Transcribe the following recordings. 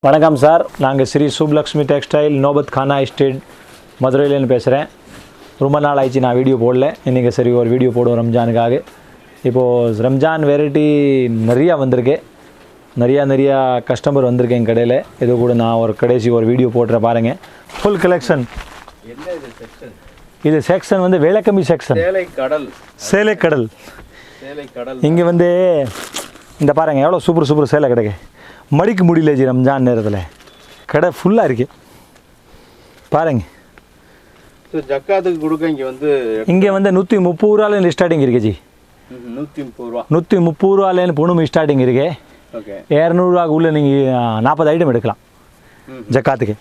வணக்கம் சார், நாங்கள் ஸ்ரீ சுப்லக்ஷ்மி டெக்ஸ்டைல் நோபத் கானா எஸ்டேட் மதுரையிலேருந்து பேசுகிறேன். ரொம்ப நாள் ஆயிடுச்சு நான் வீடியோ போடல. இன்றைக்கி சரி ஒரு வீடியோ போடுவோம் ரம்ஜானுக்காக. இப்போது ரம்ஜான் வெரைட்டி நிறையா வந்திருக்கு. நிறையா கஸ்டமர் வந்திருக்கு எங்கள் கடையில். இது கூட நான் ஒரு கடைசி ஒரு வீடியோ போட்டுறேன் பாருங்கள். Full collection. இது செக்ஷன் வந்து வேலைக்கம்மி செக்ஷன். சேலைக்கடல். இங்கே வந்து இந்த பாருங்கள் எவ்வளோ சூப்பர் சேலை கிடைக்கு. மடிக்க முடியல ஜி ரம்ஜான் நேரத்தில். கடை ஃபுல்லாக இருக்கு பாருங்க. ஜக்காத்துக்கு கொடுக்க இங்கே வந்து 130 ரூபாலேருந்து ஸ்டார்டிங் இருக்கு ஜி. 130 ரூபாலேருந்து பொண்ணுமே ஸ்டார்டிங் இருக்கு. 200 ரூபாக்குள்ளே நீங்கள் 40 ஐட்டம் எடுக்கலாம் ஜக்காத்துக்கு.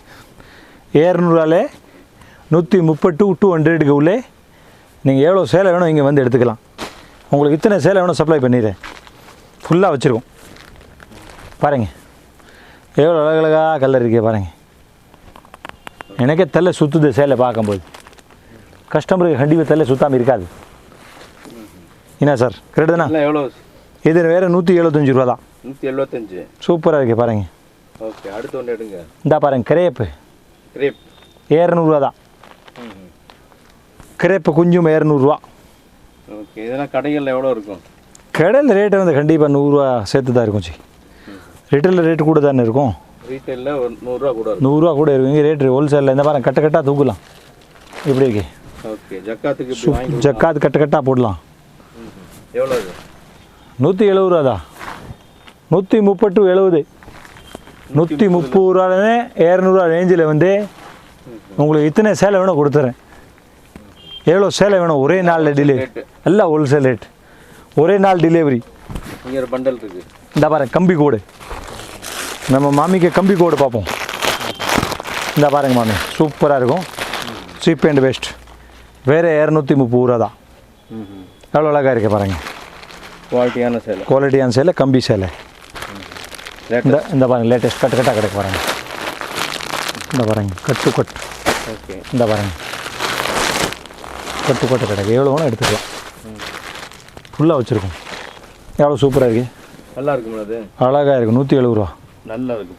200 ரூபாலே 130 to 200 உள்ளே நீங்கள் எவ்வளோ சேலை வேணும் இங்கே வந்து எடுத்துக்கலாம். உங்களுக்கு இத்தனை சேலை வேணும் சப்ளை பண்ணிடுறேன். ஃபுல்லாக வச்சுருக்கோம் பாருங்கள். எவ்வளோ அழகழகாக கலர் இருக்கே பாருங்கள். எனக்கே தலை சுற்றுது சேலை பார்க்கும்போது. கஸ்டமருக்கு கண்டிப்பாக தலை சுத்தாமல் இருக்காது. என்ன சார் கரெக்டு தானே? எவ்வளோ இது வேறு 175 ரூபா தான். 175 சூப்பராக இருக்கே பாருங்க. ஓகே, அடுத்து ஒன்று எடுங்க. இந்தா பாருங்க, கிரேப்பு 200 ரூபா தான். கிரேப்பு கொஞ்சம் 200 ரூபா. ஓகே, இதெல்லாம் கடைகளில் எவ்வளோ இருக்கும்? கடையில் ரேட்டு வந்து கண்டிப்பாக 100 ரூபா சேர்த்து தான் இருக்கும் ஜி. ரிட்டெயிலில் ரேட்டு கூட தானே இருக்கும். ரீட்டெயிலில் 100 ரூபா கூட 100 ரூபா கூட இருக்கும். இங்கே ரேட்டு ஹோல்சேலில் இந்த பாருங்க கட்டாக தூக்கலாம். இப்படி இருக்கு. ஓகே, ஜக்காத்துக்கு ஜக்காத்து கட்டாக போடலாம். எவ்வளோ? 170 ரூபா தான். 130 to 70. 130 ரூபாலே 200 ரூபா ரேஞ்சில் வந்து உங்களுக்கு இத்தனை சேலை வேணும் கொடுத்துறேன். எவ்வளோ சேலை வேணும் ஒரே நாளில் டெலிவரி. எல்லாம் ஹோல்சேல் ரேட், ஒரே நாள் டெலிவரி. இங்கே ஒரு பண்டல் இருக்குது. இந்த பாருங்க கம்பி கோடு. நம்ம மாமிக்கு கம்பி கோடு பார்ப்போம். இந்த பாருங்க மாமி, சூப்பராக இருக்கும். Cheap and best. வேறு 230 ரூபா தான். எவ்வளோ அழகாக இருக்குது பாருங்கள். குவாலிட்டியான சேலை, கம்பி சேலை. இந்த பாருங்கள் லேட்டஸ்ட் கட்டாக கிடைக்கு பாருங்கள். இந்த பாருங்க கட்டு. ஓகே, இந்த பாருங்க கட்டு கிடைக்கு. எவ்வளோ வேணும் எடுத்துக்கலாம். ஃபுல்லாக வச்சுருக்கோம். எவ்வளோ சூப்பராக இருக்குது. நல்லா இருக்குங்களா? அது அழகாக இருக்குது. 170 ரூபா. நல்லா இருக்குது.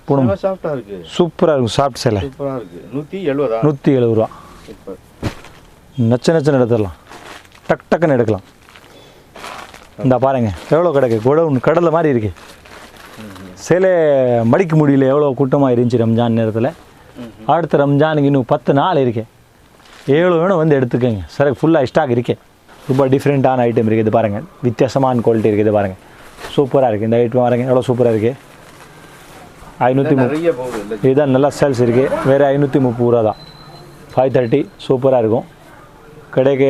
பூனம் சாஃப்டாக இருக்குது. சூப்பராக இருக்கும். சாஃப்ட் சேலை சூப்பராக இருக்குது. 170. 170 ரூபா. சூப்பர். நச்சன்னு எடுத்துடலாம். டக்குன்னு எடுக்கலாம். இந்த பாருங்க எவ்வளோ கிடைக்கு. கடலில் மாதிரி இருக்குது. சேலை மடிக்க முடியல, எவ்வளோ கூட்டமாக இருந்துச்சு ரம்ஜான் நேரத்தில். அடுத்த ரம்ஜானுக்கு இன்னும் 10 நாள் இருக்கு. எவ்வளோ வேணும் வந்து எடுத்துக்கோங்க. சரி, ஃபுல்லாக ஸ்டாக் இருக்கே. ரொம்ப டிஃப்ரெண்ட்டான ஐட்டம் இருக்குது. இது பாருங்கள், வித்தியாசமான குவாலிட்டி இருக்குது. இது பாருங்கள் சூப்பராக இருக்குது. இந்த ஐட்டம் பாருங்கள் எவ்வளோ சூப்பராக இருக்குது. 530. இதுதான் நல்லா சேல்ஸ் இருக்குது. வேறு 530 ரூபா தான். 530. சூப்பராக இருக்கும். கடைக்கு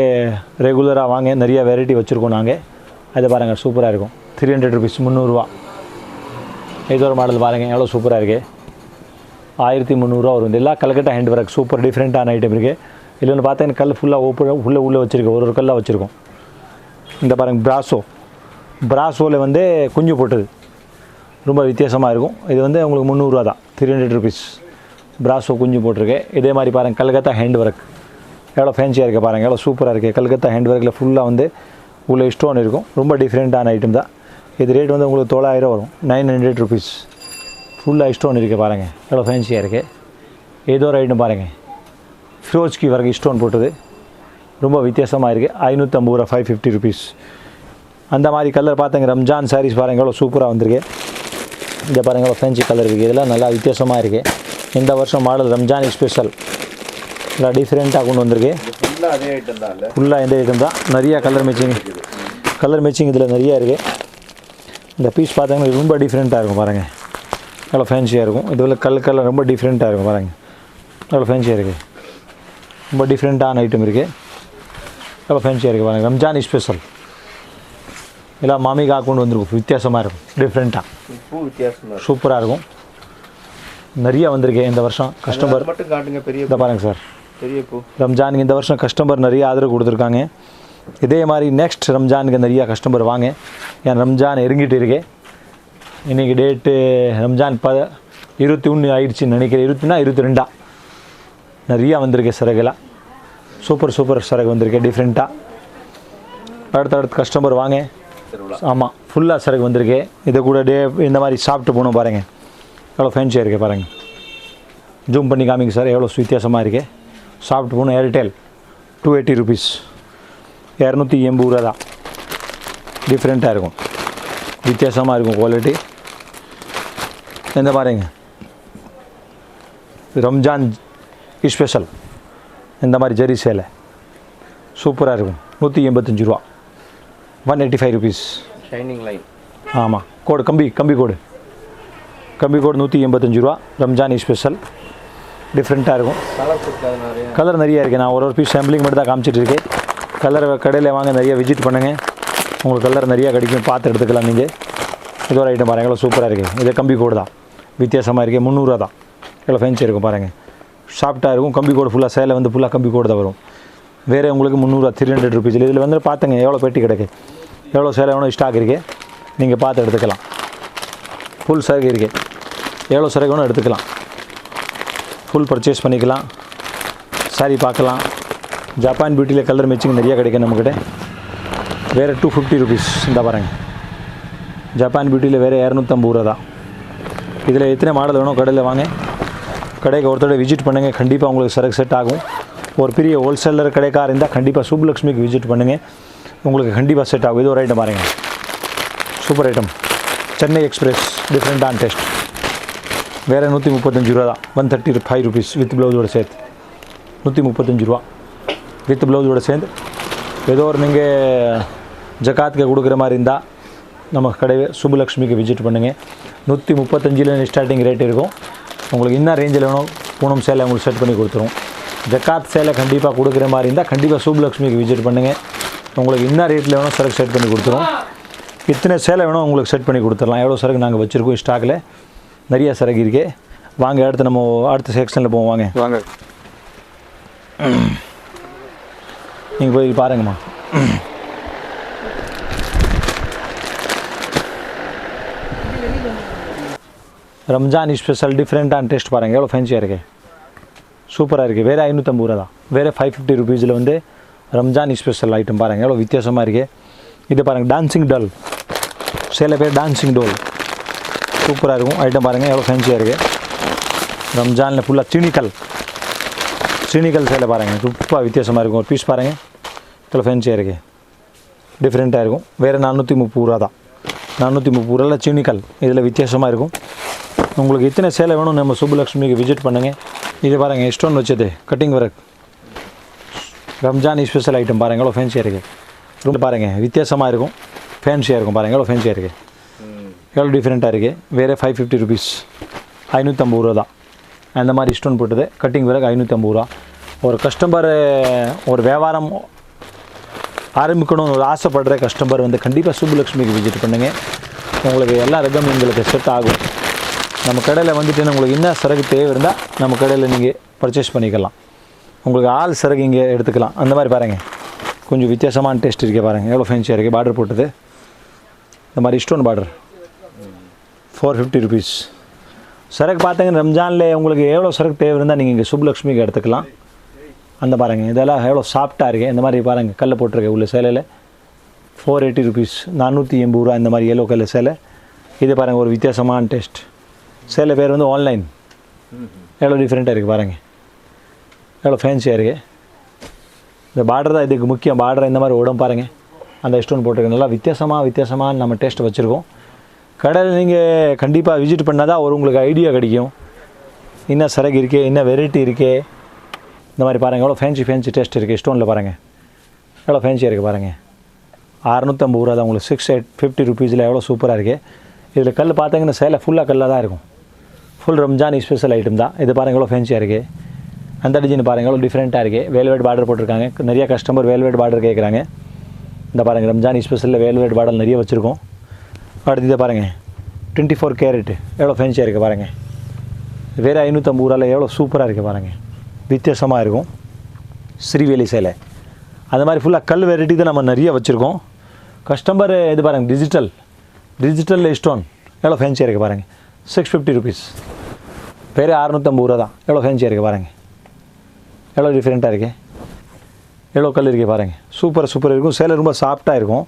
ரெகுலராக வாங்க. நிறைய வெரைட்டி வச்சுருக்கோம் நாங்கள். அதை பாருங்கள் சூப்பராக இருக்கும். 300 rupees, 300 ரூபா. இது ஒரு மாடல் பாருங்கள் எவ்வளோ சூப்பராக இருக்குது. 1300 ரூபா வரும். இதெல்லாம் கல்கட்டா ஹேண்ட் ஒர்க். சூப்பர் டிஃப்ரெண்ட்டான ஐட்டம் இருக்குது. இதில் வந்து பார்த்தீங்கன்னா கல் ஃபுல்லாக உள்ளே வச்சுருக்கோம். ஒரு கல்லாக வச்சுருக்கோம். இந்த பாருங்கள் பிராசோவில் வந்து குஞ்சு போட்டது. ரொம்ப வித்தியாசமாக இருக்கும். இது வந்து உங்களுக்கு 300 ரூபா தான். 300 rupees. பிராசோ குஞ்சு போட்டிருக்கு. இதே மாதிரி பாருங்கள் கல்கத்தா ஹேண்ட் ஒர்க். எவ்வளோ ஃபேன்சியாக இருக்குது பாருங்கள். எவ்வளோ சூப்பராக இருக்குது. கல்கத்தா ஹேண்ட் ஒர்க்கில் ஃபுல்லாக வந்து உள்ள ஸ்டோன் இருக்கும். ரொம்ப டிஃப்ரெண்ட்டான ஐட்டம் தான். இது ரேட் வந்து உங்களுக்கு 900 வரும். 900 rupees. ஃபுல்லாக ஸ்டோன் இருக்குது பாருங்கள். எவ்வளோ ஃபேன்சியாக இருக்குது. ஏதோ ஒரு ஐட்டம் பாருங்கள், ஃபிரோஜ்கி வரைக்கும் ஸ்டோன் போட்டது. ரொம்ப வித்தியாசமாக இருக்குது. 550 ரூபா, 550 rupees. அந்த மாதிரி கலர் பார்த்துங்க. ரம்ஜான் சாரீஸ் பாருங்கள் எவ்வளோ சூப்பராக வந்திருக்கு. இந்த பாருங்கள் எவ்வளோ ஃபேன்சி கலர் இருக்குது. இதெல்லாம் நல்லா வித்தியாசமாக இருக்குது. இந்த வருஷம் மாடல் ரம்ஜான் ஸ்பெஷல். நல்லா டிஃப்ரெண்ட்டாக கொண்டு வந்திருக்கு. ஃபுல்லாக எந்த ஐட்டம் தான். நிறையா கலர் மேட்சிங் இதில் நிறையா இருக்குது. இந்த பீஸ் பார்த்தீங்கன்னா ரொம்ப டிஃப்ரெண்ட்டாக இருக்கும் பாருங்கள். எவ்வளோ ஃபேன்சியாக இருக்கும். இதில் கலர் ரொம்ப டிஃப்ரெண்ட்டாக இருக்கும் பாருங்கள். எவ்வளோ ஃபேன்சியாக இருக்குது. ரொம்ப டிஃப்ரெண்ட்டான ஐட்டம் இருக்குது. எவ்வளோ ஃபேன்சியாக இருக்குது பாருங்கள். ரம்ஜான் ஸ்பெஷல். எல்லாம் மாமிக்காக கொண்டு வந்திருக்கும். வித்தியாசமாக இருக்கும். டிஃப்ரெண்ட்டாக சூப்பராக இருக்கும். நிறையா வந்திருக்கு இந்த வருஷம் கஸ்டமர். இதை பாருங்கள் சார், ரம்ஜானுக்கு இந்த வருஷம் கஸ்டமர் நிறைய ஆதரவு கொடுத்துருக்காங்க. இதே மாதிரி நெக்ஸ்ட் ரம்ஜானுக்கு நிறையா கஸ்டமர் வாங்க. ஏன் ரம்ஜான் இறங்கிட்டு இருக்கு. இன்றைக்கி டேட்டு ரம்ஜான் 21 ஆயிடுச்சுன்னு நினைக்கிறேன். 22 நிறையா வந்திருக்கு சரகுலாம். சூப்பர் சரகு வந்திருக்கு டிஃப்ரெண்ட்டாக. அடுத்த கஸ்டமர் வாங்க. ஆமாம், ஃபுல்லாக சரக்கு வந்திருக்கு. இதை கூட இந்த மாதிரி சாப்பிட்டு போகணும் பாருங்கள். எவ்வளோ ஃபேன்சியாக இருக்குது பாருங்கள். ஜூம் பண்ணி காமிங்க சார், எவ்வளோ வித்தியாசமாக இருக்குது. சாஃப்ட் ஃபோன் ஏர்டெல் 280 ருபீஸ், 280 ரூபா தான். டிஃப்ரெண்ட்டாக இருக்கும், வித்தியாசமாக இருக்கும் குவாலிட்டி. இந்த பாருங்க ரம்ஜான் ஸ்பெஷல் இந்த மாதிரி ஜரி சேலை சூப்பராக இருக்கும். 185 ரூபா, 185 ருபீஸ். Shining line. ஆமாம், கோடு கம்பி கோடு 185 ரூபா. ரம்ஜான் ஸ்பெஷல் டிஃப்ரெண்ட்டாக இருக்கும். கலர் நிறைய இருக்குது. நான் ஒரு பீஸ் சாம்பிளிங் மட்டும் தான் காமிச்சிட்டு இருக்கேன். கலர் கடையில் வாங்க, நிறைய விசிட் பண்ணுங்கள், உங்களுக்கு கலர் நிறையா கிடைக்கும், பார்த்து எடுத்துக்கலாம் நீங்கள். இது ஒரு ஐட்டம் பாருங்கள், எவ்வளோ சூப்பராக இருக்குது. இது கம்பி கோடு தான், வித்தியாசமாக இருக்குது. 300 ரூபா தான். எவ்வளோ ஃபேன்சி இருக்கும் பாருங்கள், சாஃப்ட்டாக இருக்கும். கம்பி கோடு ஃபுல்லாக சேலை வந்து ஃபுல்லாக கம்பி கோடு தான் வரும். வேறு உங்களுக்கு 300 300 ருபீஸ். இதில் வந்து பார்த்துங்க எவ்வளோ பெட்டி கிடக்கு, எவ்வளோ சேலை வேணும் ஸ்டாக் இருக்குது, நீங்கள் பார்த்து எடுத்துக்கலாம். ஃபுல் சரக்கு இருக்குது, எவ்வளோ சரக்கு வேணும் எடுத்துக்கலாம். ஃபுல் பர்ச்சேஸ் பண்ணிக்கலாம். சாரி பார்க்கலாம். ஜப்பான் பியூட்டியில் கலர் மேட்சிங் நிறையா கிடைக்கும் நம்மக்கிட்ட. வேறு 250 ருபீஸ். இந்த பாருங்கள், ஜப்பான் பியூட்டியில் வேறு 250 ரூபா தான். இதில் எத்தனை மாடல் வேணும் கடையில் வாங்க, கடைக்கு ஒருத்தோட விசிட் பண்ணுங்கள், கண்டிப்பாக உங்களுக்கு சரக்கு செட் ஆகும். ஒரு பெரிய ஹோல்சேலர் கடைக்கார இருந்தால் கண்டிப்பாக சுப்புலக்ஷ்மிக்கு விசிட் பண்ணுங்கள், உங்களுக்கு கண்டிப்பாக செட் ஆகும். இது ஒரு ஐட்டம் பாருங்கள், சூப்பர் ஐட்டம். சென்னை எக்ஸ்பிரஸ் டிஃப்ரெண்ட்டான டேஸ்ட். வேறு 135 ரூபா தான். 135 ருபீஸ் வித் ப்ளவுஸோட சேர்த்து 135 ரூபா வித் ப்ளவுஸோட சேர்ந்து. ஏதோ ஒரு நீங்கள் ஜக்காத்துக்கு கொடுக்குற மாதிரி இருந்தால் நம்ம கடை சுப்புலக்ஷ்மிக்கு விசிட் பண்ணுங்கள். 135 ஸ்டார்டிங் ரேட் இருக்கும். உங்களுக்கு என்ன ரேஞ்சில் வேணும் பூனம் சேலை உங்களுக்கு செட் பண்ணி கொடுத்துரும். ஜக்காத் சேலை கண்டிப்பாக கொடுக்குற மாதிரி இருந்தால் கண்டிப்பாக சுப்புலக்ஷ்மிக்கு விசிட் பண்ணுங்கள். உங்களுக்கு என்ன ரேட்டில் வேணும் சரக்கு செட் பண்ணி கொடுத்துரும். இத்தனை சேலை வேணும் உங்களுக்கு செட் பண்ணி கொடுத்துடலாம். எவ்வளோ சரக்கு நாங்கள் வச்சுருக்கோம் ஸ்டாக்கில், நிறைய சரக்கு இருக்கே. வாங்க அடுத்து நம்ம அடுத்த செக்ஷனில் போவோம். வாங்க நீங்கள் போய் பாருங்கம்மா. ரம்ஜான் ஸ்பெஷல் டிஃப்ரெண்ட்டான டேஸ்ட் பாருங்கள், எவ்வளோ ஃபேன்சியாக இருக்குது, சூப்பராக இருக்குது. வேறு 550 ரூபா தான். வேறு 550 ருபீஸில் வந்து ரம்ஜான் ஸ்பெஷல் ஐட்டம் பாருங்கள், எவ்வளோ வித்தியாசமாக இருக்குது. இது பாருங்கள் டான்சிங் டால், சில பேர் டான்சிங் டோல் சூப்பராக இருக்கும். ஐட்டம் பாருங்கள் எவ்வளோ ஃபேன்சியாக இருக்குது. ரம்ஜானில் ஃபுல்லாக சீனிக்கல் சேலை பாருங்கள், ரொம்ப வித்தியாசமாக இருக்கும். ஒரு பீஸ் பாருங்கள் எவ்வளோ ஃபேன்சியாக இருக்குது, டிஃப்ரெண்ட்டாக இருக்கும். வேறு 430 ரூபா தான். 430 ரூபாயில் சீனிக்கல், இதில் வித்தியாசமாக இருக்கும். உங்களுக்கு இத்தனை சேலை வேணும் நம்ம சுப்புலக்ஷ்மிக்கு விசிட் பண்ணுங்கள். இது பாருங்கள் ஸ்டோன் வச்சது cutting work Ramzan special item பாருங்கள் எவ்வளோ ஃபேன்சியாக இருக்குது. ரொம்ப பாருங்கள் வித்தியாசமாக இருக்கும், ஃபேன்சியாக இருக்கும். பாருங்கள் எவ்வளோ ஃபேன்சியாக இருக்குது, எவ்வளோ டிஃப்ரெண்ட்டாக இருக்குது. வேறு 550 ருபீஸ், 550 ரூபா தான். அந்த மாதிரி ஸ்டோன் போட்டது கட்டிங் ஒர்க் 550 ரூபா. ஒரு கஸ்டமர் ஒரு வியாபாரம் ஆரம்பிக்கணும்னு ஒரு ஆசைப்படுற கஸ்டமர் வந்து கண்டிப்பாக சுப்புலக்ஷ்மிக்கு விசிட் பண்ணுங்கள். உங்களுக்கு எல்லா ரகம் உங்களுக்கு செட் ஆகும். நம்ம கடையில் வந்துட்டு உங்களுக்கு என்ன சரக்கு தேவை இருந்தால் நம்ம கடையில் நீங்கள் பர்ச்சேஸ் பண்ணிக்கலாம். உங்களுக்கு ஆள் சரக்கு இங்கே எடுத்துக்கலாம். அந்த மாதிரி பாருங்கள் கொஞ்சம் வித்தியாசமான டேஸ்ட் இருக்கே பாருங்கள், எவ்வளோ ஃபேன்சியாக இருக்குது. பார்டர் போட்டது இந்த மாதிரி ஸ்டோன் பார்டர் 450 ருபீஸ். சரக்கு பார்த்தீங்கன்னா ரம்ஜானில் உங்களுக்கு எவ்வளோ சரக்கு தேவை இருந்தால் நீங்கள் இங்கே சுப்புலக்ஷ்மிக்கு எடுத்துக்கலாம். அந்த பாருங்கள் இதெல்லாம் எவ்வளோ சாஃப்ட்டாக இருக்குது. இந்த மாதிரி பாருங்கள் கல்லை போட்டிருக்கேன் உள்ள சேலையில் 480 ருபீஸ், 480 ரூபா. இந்த மாதிரி எல்லோ கலர் சேலை. இது பாருங்கள் ஒரு வித்தியாசமான டேஸ்ட். சேலை பேர் வந்து ஆன்லைன், எவ்வளோ டிஃப்ரெண்ட்டாக இருக்குது பாருங்கள், எவ்வளோ ஃபேன்சியாக இருக்குது. இந்த பார்டர் தான் இதுக்கு முக்கியம். பார்டர் இந்த மாதிரி உடம்பு பாருங்கள், அந்த ஸ்டோன் போட்டிருக்கு. நல்லா வித்தியாசமாக நம்ம டேஸ்ட் வச்சுருக்கோம். கடையில் நீங்கள் கண்டிப்பாக விசிட் பண்ணால் தான் ஒரு உங்களுக்கு ஐடியா கிடைக்கும், என்ன சரக்கு இருக்கே, என்ன வெரைட்டி இருக்கே. இந்த மாதிரி பாருங்கள் எவ்வளோ ஃபேன்சி டேஸ்ட் இருக்குது. ஸ்டோனில் பாருங்கள் எவ்வளோ ஃபேன்சியாக இருக்குது பாருங்கள். 650 ரூபா தான். உங்களுக்கு 650 ருபீஸில் எவ்வளோ சூப்பராக இருக்குது. இதில் கல் பார்த்தீங்கன்னா சேலை ஃபுல்லாக கல்லாக தான் இருக்கும். ஃபுல் ரம்ஜான் ஸ்பெஷல் ஐட்டம் தான். இது பாருங்கள் எவ்வளோ ஃபேன்சியாக இருக்குது. அந்த டிசைன் பாருங்கள் எவ்வளோ டிஃப்ரெண்ட்டாக இருக்குது. வேல்வெட் பார்டர் போட்டிருக்காங்க. நிறைய கஸ்டமர் வேல்வெட் பார்டர் கேட்குறாங்க. இந்த பாருங்கள் ரம்ஜான் ஸ்பெஷலில் வேல்வெட் பார்டர் நிறைய வச்சுருக்கோம். அடுத்து இதை பாருங்கள் 24 கேரட்டு எவ்வளோ ஃபேன்சியாக இருக்குது பாருங்கள். வேறு 550 ரூபாயில் எவ்வளோ சூப்பராக இருக்குது பாருங்கள், வித்தியாசமாக இருக்கும். ஸ்ரீவேலி சேலை அந்த மாதிரி ஃபுல்லாக கல் வெரைட்டி தான் நம்ம நிறைய வச்சுருக்கோம். கஸ்டமர் இது பாருங்கள் டிஜிட்டல் ஸ்டோன் எவ்வளோ ஃபேன்சியாக இருக்குது பாருங்கள். 650 ருபீஸ். வேறு 650 ரூபா தான். எவ்வளோ ஃபேன்சியாக இருக்குது பாருங்கள், எவ்வளோ டிஃப்ரெண்ட்டாக இருக்குது. எவ்வளோ கல் இருக்குது பாருங்கள், சூப்பர் இருக்கும். சேலை ரொம்ப சாஃப்டாக இருக்கும்.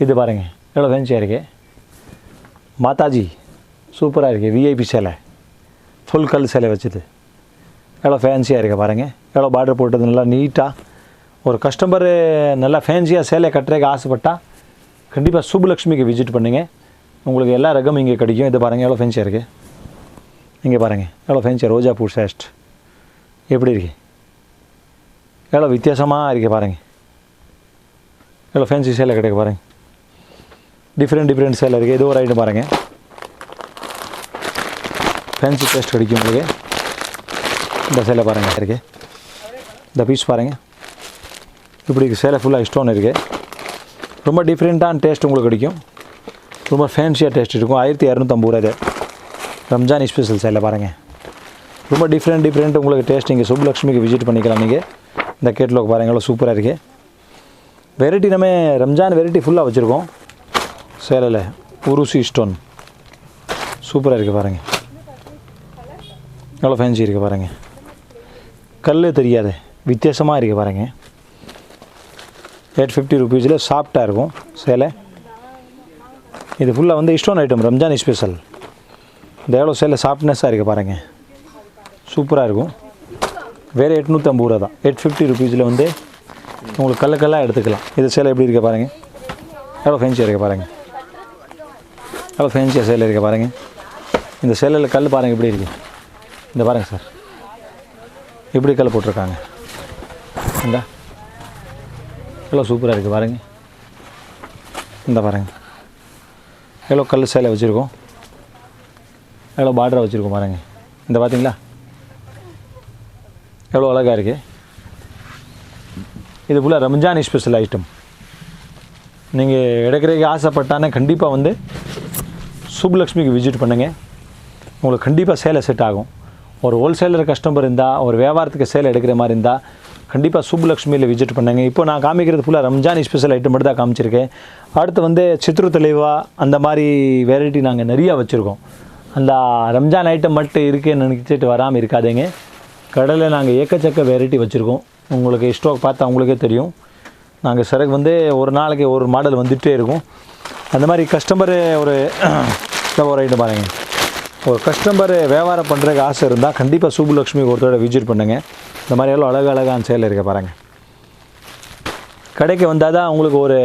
இது பாருங்கள் எவ்வளோ ஃபேன்சியாக இருக்குது. மாதாஜி சூப்பராக இருக்குது. விஐபி சேலை, ஃபுல் கல் சேலை வச்சுது, எவ்வளோ ஃபேன்சியாக இருக்குது பாருங்கள். எவ்வளோ பார்டர் போட்டது நல்லா நீட்டாக. ஒரு கஸ்டமர் நல்லா ஃபேன்சியாக சேலை கட்டுறதுக்கு ஆசைப்பட்டால் கண்டிப்பாக சுப்புலக்ஷ்மிக்கு விசிட் பண்ணுங்கள். உங்களுக்கு எல்லா ரகமும் இங்கே கிடைக்கும். இது பாருங்கள் எவ்வளோ ஃபேன்சியாக இருக்குது. இங்கே பாருங்கள் எவ்வளோ ஃபேன்சியாக ரோஜா பூ சேஸ்ட் எப்படி இருக்குது, எவ்வளோ வித்தியாசமாக இருக்குது பாருங்கள். எவ்வளோ ஃபேன்சி சேலை கிடைக்க பாருங்கள். டிஃப்ரெண்ட் சேலை இருக்குது. இது ஒரு ஐட்டம் பாருங்கள், ஃபேன்சி டேஸ்ட் கிடைக்கும் உங்களுக்கு. இந்த சேலை பாருங்கள் இருக்குது, இந்த பீஸ் பாருங்கள் இப்படி இருக்குது. சேலை ஃபுல்லாக ஸ்டோன் இருக்குது. ரொம்ப டிஃப்ரெண்ட்டான டேஸ்ட் உங்களுக்கு கிடைக்கும். ரொம்ப ஃபேன்சியாக டேஸ்ட் இருக்கும். 1250 ரூபா. இது ரம்ஜான் ஸ்பெஷல் சேலை பாருங்கள். ரொம்ப டிஃப்ரெண்ட் உங்களுக்கு டேஸ்ட். இங்கே சுப்புலக்ஷ்மிக்கு விசிட் பண்ணிக்கலாம் நீங்கள். இந்த கேட்லாக் பாருங்கள் எவ்வளோ சூப்பராக இருக்குது. வெரைட்டி நம்ம ரம்ஜான் வெரைட்டி ஃபுல்லாக வச்சுருக்கோம். சேலையில் உருசி ஸ்டோன் சூப்பராக இருக்குது பாருங்கள். எவ்வளோ ஃபேன்சி இருக்குது பாருங்கள். கல் தெரியாது, வித்தியாசமாக இருக்குது பாருங்கள். 850 ருபீஸில் சாஃப்டாக இருக்கும் சேலை. இது ஃபுல்லாக வந்து ஸ்டோன் ஐட்டம், ரம்ஜான் ஸ்பெஷல். இந்த எவ்வளோ சேலை சாஃப்ட்னஸாக இருக்குது பாருங்கள், சூப்பராக இருக்கும். வேறு 850 ரூபா தான். 850 ருபீஸில் வந்து உங்களுக்கு கல்லாக எடுத்துக்கலாம். இது சேலை எப்படி இருக்குது பாருங்கள், எவ்வளோ ஃபேன்சியாக இருக்குது பாருங்கள். எவ்வளோ ஃபேன்சியாக சேலை இருக்குது பாருங்கள். இந்த சேலையில் கல் பாருங்கள் எப்படி இருக்குது. இந்த பாருங்கள் சார் எப்படி கல் போட்டிருக்காங்க. இந்த எவ்வளோ சூப்பராக இருக்குது பாருங்கள். இந்த பாருங்கள் எவ்வளோ கல் சேலை வச்சுருக்கோம், எவ்வளோ பார்டரை வச்சுருக்கோம் பாருங்கள். இந்த பார்த்தீங்களா எவ்வளோ அழகாக இருக்குது. இது ஃபுல்லாக ரம்ஜான் ஸ்பெஷல் ஐட்டம். நீங்கள் எடுக்கிறதுக்கு ஆசைப்பட்டானே கண்டிப்பாக வந்து சுப்புலக்ஷ்மிக்கு விசிட் பண்ணுங்கள். உங்களுக்கு கண்டிப்பாக சேலை செட் ஆகும். ஒரு ஹோல்சேலர் கஸ்டமர் இருந்தால், ஒரு வியாபாரத்துக்கு சேலை எடுக்கிற மாதிரி இருந்தால் கண்டிப்பாக சுப்புலக்ஷ்மியில் விசிட் பண்ணுங்கள். இப்போ நான் காமிக்கிறது ஃபுல்லாக ரம்ஜான் ஸ்பெஷல் ஐட்டம் மட்டும் தான் காமிச்சிருக்கேன். அடுத்து வந்து சித்ரு தலைவா அந்த மாதிரி வெரைட்டி நாங்கள் நிறையா வச்சுருக்கோம். அந்த ரம்ஜான் ஐட்டம் மட்டும் இருக்குன்னு நினச்சிட்டு வராமல் இருக்காதீங்க. கடையில் நாங்கள் ஏக்கச்சக்க வெரைட்டி வச்சுருக்கோம். உங்களுக்கு ஸ்டாக் பார்த்தா உங்களுக்கே தெரியும். நாங்கள் சரக்கு வந்து ஒரு நாளைக்கு ஒரு மாடல் வந்துகிட்டே இருக்கும். அந்த மாதிரி கஸ்டமரு ஒரு ஐட்டம் பாருங்கள். ஒரு கஸ்டமர் வியாபாரம் பண்ணுறதுக்கு ஆசை இருந்தால் கண்டிப்பாக சுப்புலக்ஷ்மி ஒருத்தரோட விசிட் பண்ணுங்கள். இந்த மாதிரி எல்லாம் அழகான சேலை இருக்க பாருங்கள். கடைக்கு வந்தால் தான் உங்களுக்கு ஒரு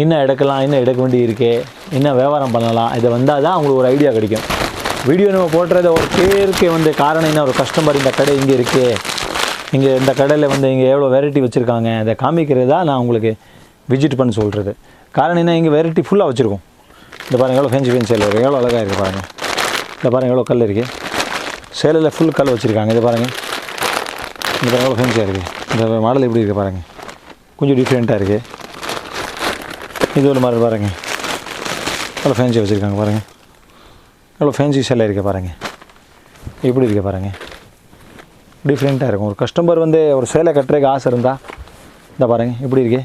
இன்னும் எடுக்கலாம், இன்னும் எடுக்க வேண்டி இருக்கே, இன்னும் வியாபாரம் பண்ணலாம், இதை வந்தால் தான் உங்களுக்கு ஒரு ஐடியா கிடைக்கும். வீடியோ நம்ம போடுறத ஒரு பேருக்கு வந்து காரணம் என்ன, ஒரு கஸ்டமர் இந்த கடை இங்கே இருக்கே, இங்கே இந்த கடையில் வந்து இங்கே எவ்வளோ வெரைட்டி வச்சுருக்காங்க இதை காமிக்கிறது தான் நான் உங்களுக்கு விசிட் பண்ண சொல்கிறது. காரணம் என்ன, இங்கே வெரைட்டி ஃபுல்லாக வச்சுருக்கோம். இந்த பாருங்கள் எவ்வளோ ஃபேன்சி சேலை இருக்குது, எவ்வளோ அழகாக இருக்குது பாருங்கள். இந்த பாருங்கள் எவ்வளோ கல் இருக்குது. சேலையில் ஃபுல் கல் வச்சுருக்காங்க. இது பாருங்கள், இந்த பாருங்கள் எவ்வளோ ஃபேன்சியாக இருக்குது. இந்த மாடல் எப்படி இருக்குது பாருங்கள், கொஞ்சம் டிஃப்ரெண்ட்டாக இருக்குது. இது ஒரு மாதிரி பாருங்கள் எவ்வளோ ஃபேன்சியாக வச்சுருக்காங்க பாருங்கள். எவ்வளோ ஃபேன்சி சேலை இருக்குது பாருங்கள், எப்படி இருக்குது பாருங்கள், டிஃப்ரெண்ட்டாக இருக்கும். ஒரு கஸ்டமர் வந்து ஒரு சேலை கட்டுறதுக்கு ஆசை இருந்தால் இந்த பாருங்கள் எப்படி இருக்கு.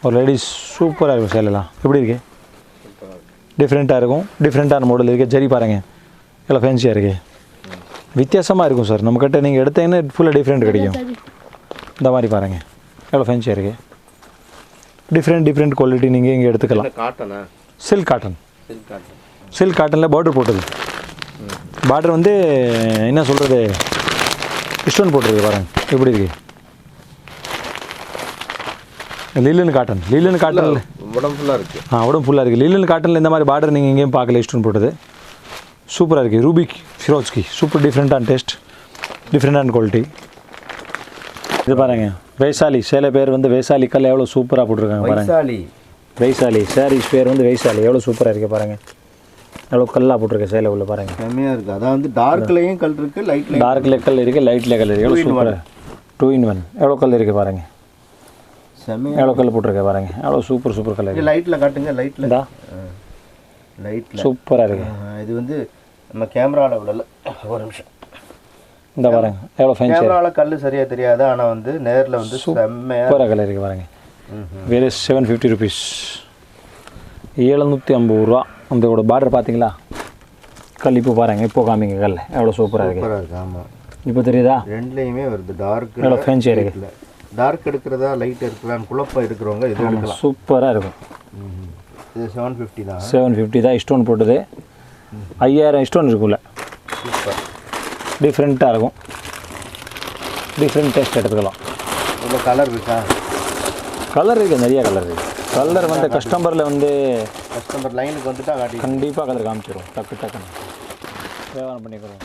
ஒரு லேடிஸ் சூப்பராக இருக்கும் சேலைலாம், எப்படி இருக்குது, டிஃப்ரெண்ட்டாக இருக்கும். டிஃப்ரெண்ட்டான மாடல் இருக்குது. சரி பாருங்கள் எவ்வளோ ஃபேன்சியாக இருக்குது, வித்தியாசமாக இருக்கும் சார். நம்மக்கிட்ட நீங்கள் எடுத்தீங்கன்னா ஃபுல்லாக டிஃப்ரெண்ட் கிடைக்கும். இந்த மாதிரி பாருங்கள் எவ்வளோ ஃபேன்சியாக இருக்குது. டிஃப்ரெண்ட் குவாலிட்டி நீங்கள் இங்கே எடுத்துக்கலாம். காட்டனா, சில்க் காட்டன், சில்க் காட்டனில் பார்டர் போட்டது. பார்டர் வந்து என்ன சொல்கிறது, ஸ்டோன் போட்டிருக்கு பாருங்கள் எப்படி இருக்குது. லில்லன் காட்டன், லில்லன் காட்டனில் உடம்பு ஃபுல்லாக இருக்குது. உடம்பு ஃபுல்லாக இருக்குது. லில்லன் காட்டனில் இந்த மாதிரி பார்டர் நீங்கள் எங்கேயும் பார்க்கல, ஸ்டோன் போட்டது சூப்பராக இருக்குது. ரூபிக் ஃபிரோஸ்கி சூப்பர் டிஃப்ரெண்ட்டான டேஸ்ட், டிஃப்ரெண்ட்டான குவாலிட்டி. இது பாருங்கள் வைசாலி சேலை பேர் வந்து வைசாலி கல் எவ்வளோ சூப்பராக போட்டிருக்காங்க பாருங்கள். வைசாலி சாரீஸ் பேர் வந்து வைசாலி, எவ்வளோ சூப்பராக இருக்குது பாருங்கள். எவ்வளோ கல்லாக போட்டிருக்கேன் சேலை உள்ள பாருங்கள், செம்மையாக இருக்குது. அதான் வந்து டார்க்லேயும் கல் இருக்குது, லைட்லேயும் டார்க்கில் கல் இருக்குது, லைட்டில் கல் இருக்குது. எவ்வளோ சூப்பராக 2 in 1 எவ்வளோ கல் இருக்குது பாருங்கள். செம்மையாக எவ்வளோ கல் போட்டிருக்கேன் பாருங்கள், எவ்வளோ சூப்பர் கல் இருக்குது. லைட்டில் காட்டுங்க, லைட்டில் தான் லைட்டில் சூப்பராக இருக்குது. இது வந்து நம்ம கேமராவில் விடல, ஒரு நிமிஷம். இந்த பாருங்க எவ்வளோ ஃபேன்சி, கேமராவில் கல் சரியாக தெரியாது, ஆனால் வந்து நேரில் வந்து செம்மையாக சூப்பராக கல் இருக்குது பாருங்கள். வேறு 750 ருபீஸ், 750 ரூபா. அந்த பார்டர் பார்த்தீங்களா, கல் இப்போ பாருங்கள், இப்போ காமிங்க கல் எவ்வளோ சூப்பராக இருக்குது. ஆமாம் இப்போ தெரியுதா, ரெண்டுலேயுமே வருது. டார்க் எவ்வளோ ஃபேன்சியாக இருக்குது. டார்க் எடுக்கிறதா லைட் எடுக்கலான்னு குழப்பம் இருக்கிறவங்க இது எடுக்கலாம், சூப்பராக இருக்கும். இது 750 தான். 750 தான், ஸ்டோன் போட்டது. 5000 ஸ்டோன் இருக்குல்ல, சூப்பர். டிஃப்ரெண்ட்டாக இருக்கும். டிஃப்ரெண்ட் டேஸ்ட் எடுத்துக்கலாம். இவ்வளோ கலர் இருக்கா? கலர் இருக்குது, நிறைய கலர் இருக்குது. கலர் வந்து கஸ்டமரில் வந்து கஸ்டமர் லைனுக்கு வந்துட்டா காட்டி கண்டிப்பாக கலர் காமிச்சிடும். டக்கு டக்குன்னு வியாபாரம் பண்ணிக்கிறோம்.